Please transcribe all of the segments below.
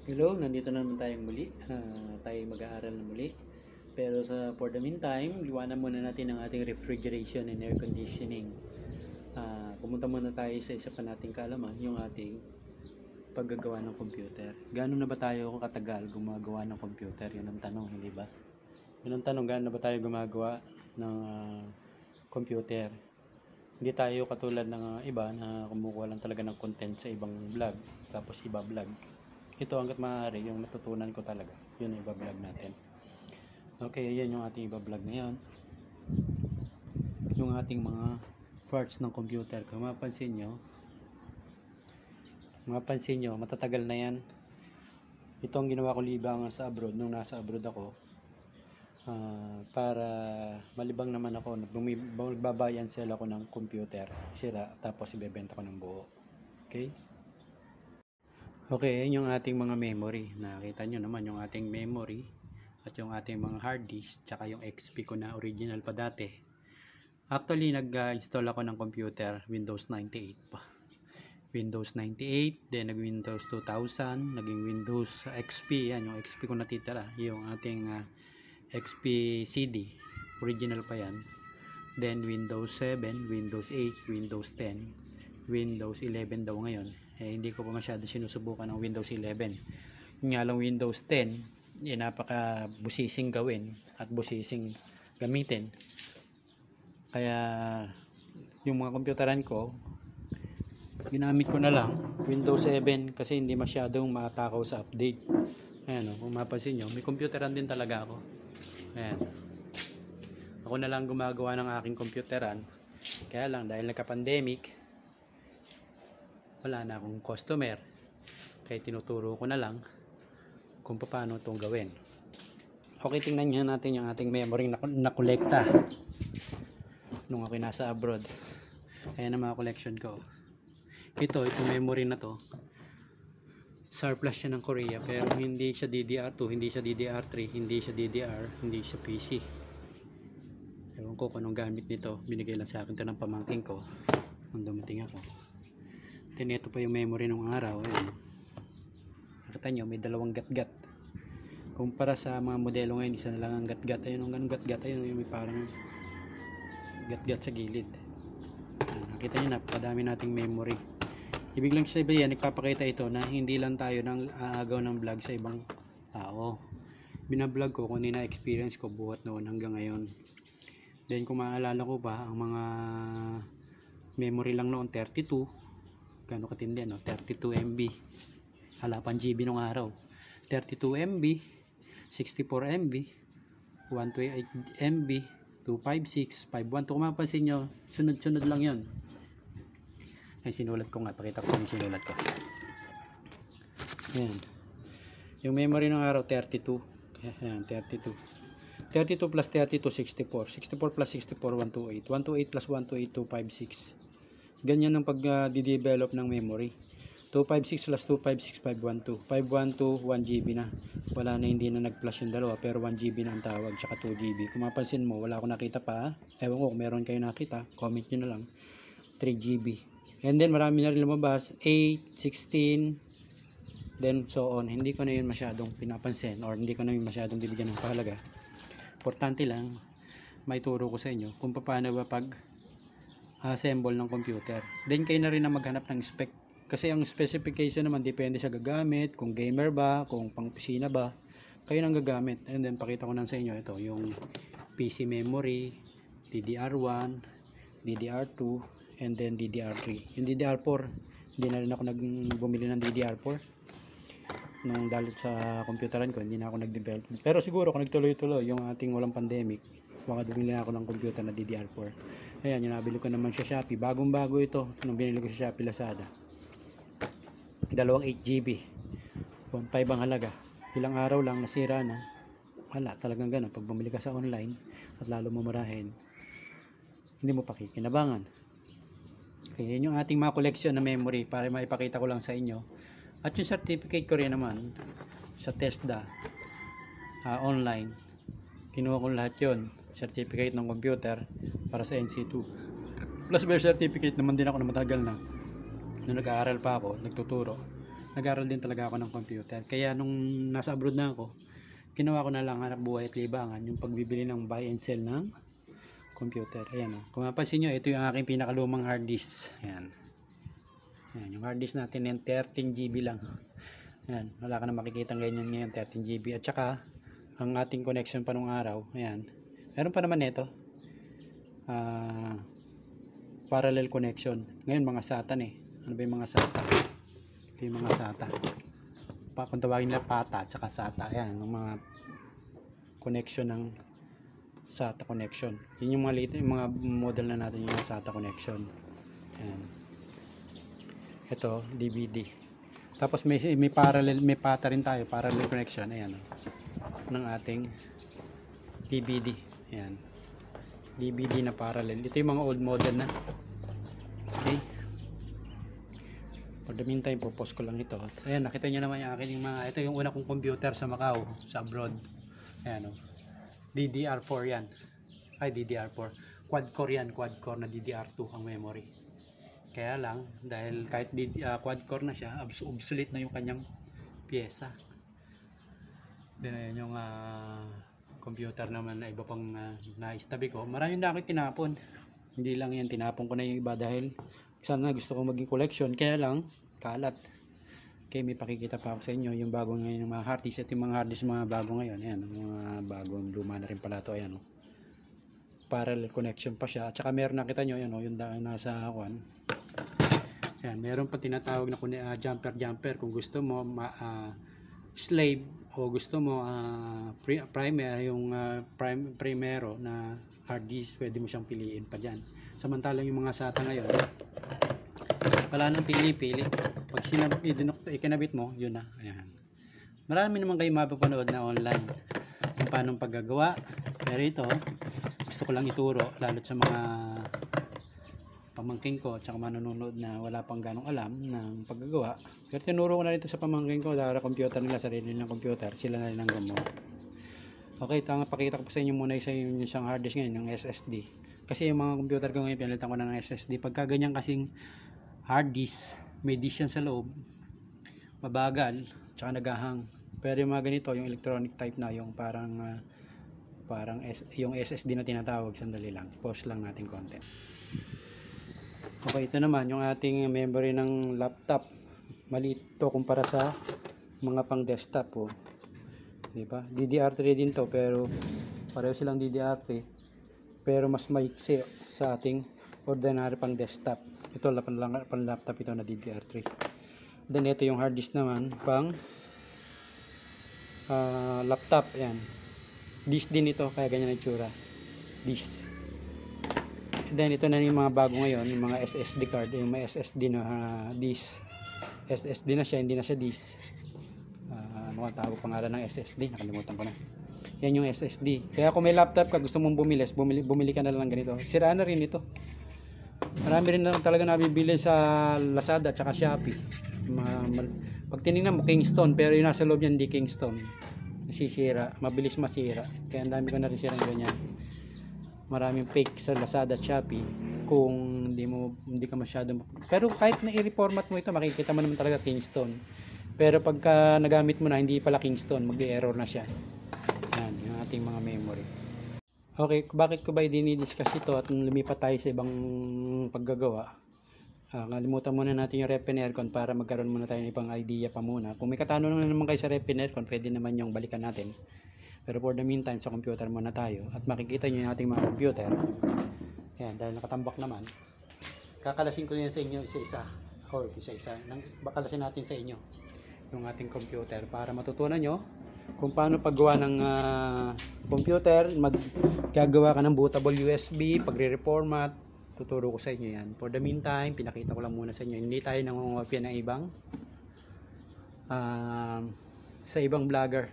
Hello, nandito na naman tayong muli. Tayo mag-aaral na muli. Pero for the meantime, iwanan muna natin ang ating refrigeration and air conditioning. Pumunta muna tayo sa isa pa nating kaalaman, yung ating paggagawa ng computer. Gaano na ba tayo katagal gumagawa ng computer? Yun ang tanong, hindi ba? Yun ang tanong, gaano na ba tayo gumagawa ng computer? Hindi tayo katulad ng iba na kumukuha lang talaga ng content sa ibang vlog, tapos iba vlog. Ito hanggat maaari yung natutunan ko talaga, yun ang iba-vlog natin. Okay, yan yung ating iba-vlog ngayon. Yung ating mga parts ng computer. Kung mapansin nyo, matatagal na yan. Ito ang ginawa ko libang sa abroad, nung nasa abroad ako. Para malibang naman ako, magbabayan sell ako ng computer, sira, tapos ibebenta ko ng buo. Okay? Okay, yun yung ating mga memory. Nakita nyo naman yung ating memory at yung ating mga hard disk, tsaka yung XP ko na original pa dati. Actually, nag-install ako ng computer, Windows 98 pa. Windows 98, then nag-Windows 2000, naging Windows XP, yan yung XP ko natitira, yung ating XP CD, original pa yan. Then Windows 7, Windows 8, Windows 10, Windows 11 daw ngayon. Hindi ko pa masyado sinusubukan ng Windows 11. Nga lang Windows 10, napaka busising gawin at busising gamitin. Kaya yung mga computeran ko, ginamit ko na lang Windows 7 kasi hindi masyadong matakaw sa update. Ayan, kung mapansin nyo, may computeran din talaga ako. Ayan. Ako na lang gumagawa ng aking computeran. Kaya lang dahil nagka-pandemic, wala na akong customer, kaya tinuturo ko na lang kung paano itong gawin. Okay, tingnan nyo natin yung ating memory na kolekta nung ako nasa abroad. Ayan ang mga collection ko. Itong memory na to, surplus siya ng Korea, pero hindi siya DDR2, hindi siya DDR3, hindi siya DDR, hindi siya PC. Ewan ko kung anong gamit nito, binigay lang sa akin ito ng pamangking ko nung dumating ako. Then ito pa yung memory ng araw. Ayan. Nakita nyo, may dalawang gat-gat. Kumpara sa mga modelo ngayon, isa na lang ang gat-gat. Ayun, ang ganun gat-gat. Ayun, may parang gat-gat sa gilid. Ayan, nakita nyo, napakadami nating memory. Ibig lang sabihin, nagpapakita ito na hindi lang tayo nang aagaw ng vlog sa ibang tao. Binablog ko kung na-experience ko buhat noon hanggang ngayon. Then kung maalala ko pa, ang mga memory lang noon, 32. Gano'ng katindi, no? 32 MB. Halapan GB nung araw. 32 MB, 64 MB, 128 MB, 256, 512. Kung mapansin nyo, sunod-sunod lang yon. Ay, sinulat ko nga. Pakita ko yung sinulat ko. Ayan. Yung memory ng araw, 32. Ayan, 32. 32 plus 32, 64. 64 plus 64, 128. 128 plus 128, 256. Ganyan ang pag-develop ng memory. 256 plus 256, 512. 512, 1 GB na. Wala na, hindi na nag-flash yung dalawa, pero 1 GB na ang tawag, tsaka 2 GB. Kung mapansin mo, wala akong nakita pa. Ewan ko kung meron kayo nakita, comment nyo na lang. 3 GB. And then, marami na rin lumabas. 8, 16, then so on. Hindi ko na yun masyadong pinapansin, or hindi ko na yun masyadong bibigyan ng pahalaga. Importante lang, may turo ko sa inyo kung paano ba pag assemble ng computer. Then kayo na rin na maghanap ng spec, kasi ang specification naman depende sa gagamit, kung gamer ba, kung pang opisina ba, kayo nang gagamit. And then pakita ko na sa inyo ito, yung PC memory, DDR1, DDR2, and then DDR3. Yung DDR4, hindi na rin ako bumili ng DDR4 nung dalit sa computeran ko, hindi na ako nag-develop. Pero siguro kung nagtuloy-tuloy yung ating walang pandemic, baka bumili na ako ng computer na DDR4. Ayan, yung nabili ko naman sa Shopee. Bagong-bago ito. Nung binili ko sa Shopee Lazada. Dalawang 8GB. 1.5 ang halaga. Ilang araw lang, nasira na. Wala, talagang gano'n. Pag bumili ka sa online, at lalo mamarahin, hindi mo pakikinabangan. Okay, yun yung ating mga collection na memory para maipakita ko lang sa inyo. At yung certificate ko rin naman sa TESDA online. Kinuha ko lahat yun. Certificate ng computer para sa NC2. Plus birth certificate naman din ako na matagal na. Nung nag-aaral pa ako, nagtuturo. nag-aral din talaga ako ng computer. Kaya nung nasa abroad na ako, ginawa ko na lang hanap buhay at libangan yung pagbibili ng buy and sell ng computer. Ayan o. Kung mapansin nyo, ito yung aking pinakalumang hard disk. Ayan. Ayan, yung hard disk natin yung 13 GB lang. Ayan, wala ka na makikita ganyan ngayon, 13 GB. At saka, ang ating connection pa nung araw, ayan. Meron pa naman ito. Parallel connection. Ngayon, mga SATA eh. Ano ba yung mga SATA? Ito yung mga SATA. Kung tawagin nila PATA at saka SATA. Ayan, yung mga connection ng SATA connection. Yun yung mga model na natin yung SATA connection. Ayan. Ito, DVD. Tapos may parallel, may PATA rin tayo, parallel connection. Ayan, ng ating DVD. Ayan. DVD na parallel. Ito yung mga old model na. Okay. For the meantime, purpose ko lang ito. Ayan, nakita nyo naman yung akin yung mga, ito yung una kong computer sa Macau, sa abroad. Ayan o. DDR4 yan. Ay, DDR4. Quad-core yan. Quad-core na DDR2 ang memory. Kaya lang, dahil kahit quad-core na siya, obsolete na yung kanyang pyesa. Then ayan yung computer naman na iba pang naistabi ko. Maraming na ako tinapon. Hindi lang yan, tinapon ko na yung iba dahil sana gusto ko maging collection. Kaya lang, kalat. Okay, may pakikita pa ako sa inyo yung bago ngayon ng mga hard disk. At yung mga hard disk mga bago ngayon. Ayan, mga bagong luma na rin pala ito. Ayan, parallel connection pa siya. At saka meron nakita nyo, ayan, yung nasa akuan. Ayan, meron pa tinatawag na jumper kung gusto mo slave o gusto mo primero na hard disk, pwede mo siyang piliin pa dyan. Samantalang yung mga SATA ngayon, wala nang pili-pili. Pag ikinabit mo, yun na. Ayan. Marami naman kayo mapapanood na online kung paano paggagawa. Pero ito, gusto ko lang ituro, lalo sa mga pamangkin ko at saka manonood na wala pang ganong alam ng paggagawa. Pero tinuro ko na rin ito sa pamangkin ko dahil computer nila, sarili nilang computer, sila na rin ang gumawa. Okay, pakita ko po sa inyo muna yung isang hard disk ngayon, yung SSD. Kasi yung mga computer ko ngayon, pinalitan ko na ng SSD. Pagka ganyan kasing hard disk, may disk yan sa loob, mabagal, tsaka nagahang. Pero yung mga ganito, yung electronic type na, yung parang yung SSD na tinatawag, sandali lang. Pause lang natin konti. Okay, ito naman yung ating memory ng laptop. Maliit to kumpara sa mga pang desktop po. Diba? DDR3 din to, pero pareho silang DDR3, pero mas maiksi sa ating ordinary pang desktop. Ito pang laptop ito na DDR3. Then ito yung hard disk naman pang laptop. Ayan, disk din ito, kaya ganyan ang itsura, disk. Then ito na yung mga bago ngayon, yung mga SSD card, yung may SSD na disk. SSD na siya, hindi na siya disk. Ano ang tawag pangalan ng SSD? Nakalimutan ko na. Yan yung SSD. Kaya kung may laptop ka, gusto mong bumili ka na lang ng ganito. Sira na rin ito. Marami rin na talaga nabibili sa Lazada at saka Shopee. Pag tinignan mo, Kingston, pero yung nasa loob yan hindi Kingston. Nasisira, mabilis masira. Kaya ang dami ko na rin sirang ganyan. Maraming fake sa Lazada at Shopee kung hindi ka masyado. Pero kahit na i-reformat mo ito, makikita mo naman talaga Kingston. Pero pagka nagamit mo na, hindi pala Kingston, mag-error na siya. Yan, yung ating mga memory. Okay, bakit ko ba i-discuss ito at lumipat tayo sa ibang paggagawa? Kalimutan muna natin yung rep and aircon para magkaroon muna tayo ng ibang idea pa muna. Kung may katanungan naman kayo sa rep and aircon, pwede naman yung balikan natin. Pero for the meantime, sa computer muna tayo. At makikita nyo yung ating mga computer. Ayan, dahil nakatambak naman. Kakalasin ko yan sa inyo isa-isa. Or isa-isa. Bakalasin natin sa inyo yung ating computer para matutunan nyo kung paano paggawa ng computer. Maggagawa ka ng bootable USB, pagre-reformat. Tuturo ko sa inyo yan. For the meantime, pinakita ko lang muna sa inyo. Hindi tayo nangungopia ng ibang sa ibang vlogger.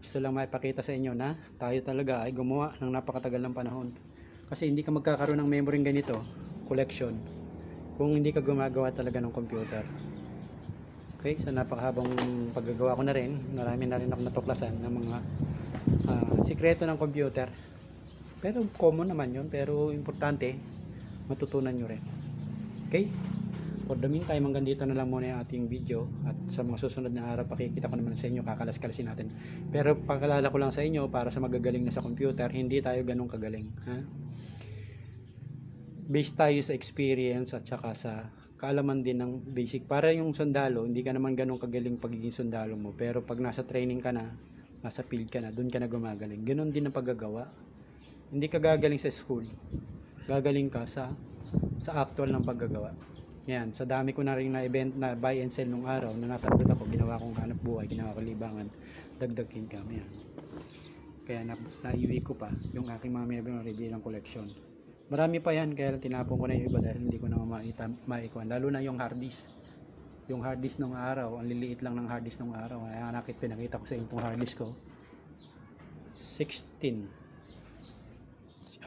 Gusto lang maipakita sa inyo na tayo talaga ay gumawa ng napakatagal ng panahon. Kasi hindi ka magkakaroon ng memory ganito, collection, kung hindi ka gumagawa talaga ng computer. Okay, sa napakahabang paggagawa ko na rin, marami na rin ako natuklasan ng mga sikreto ng computer. Pero common naman yun, pero importante, matutunan nyo rin. Okay? For the meantime, hanggang dito na lang muna yung ating video, at sa mga susunod na araw pakikita ko naman sa inyo, kakalas-kalasin natin. Pero pagkalala ko lang sa inyo, para sa magagaling na sa computer, hindi tayo ganun kagaling, ha? Based tayo sa experience at saka sa kaalaman din ng basic. Para yung sundalo, hindi ka naman ganun kagaling pagiging sundalo mo, pero pag nasa training ka na, nasa field ka na, doon ka na gumagaling. Ganun din ang paggagawa. Hindi ka gagaling sa school, gagaling ka sa actual ng paggagawa. Yan, sa dami ko na rin na event na buy and sell nung araw na nasa abroad ako, ginawa kong hanap buhay, ginawa ko libangan, dagdag income. Yan. Kaya naiwi ko pa yung aking mga memory bilang collection. Marami pa yan, kaya tinapon ko na yung iba dahil hindi ko na maikuan. Lalo na yung hard disk. Yung hard disk nung araw, ang liliit lang ng hard disk nung araw. Kaya pinakita ko sa inyo itong hard disk ko.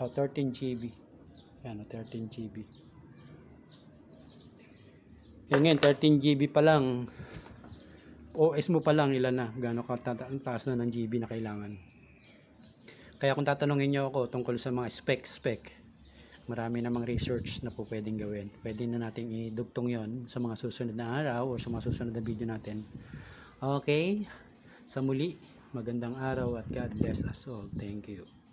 13 GB. Yan, 13 GB. Yan ngayon, 13 GB pa lang. OS mo pa lang, ilan na? Gano'n taas na ng GB na kailangan. Kaya kung tatanungin nyo ako tungkol sa mga spec, marami namang research na po pwedeng gawin. Pwede na natin idugtong yon sa mga susunod na araw o sa mga susunod na video natin. Okay, sa muli, magandang araw at God bless us all. Thank you.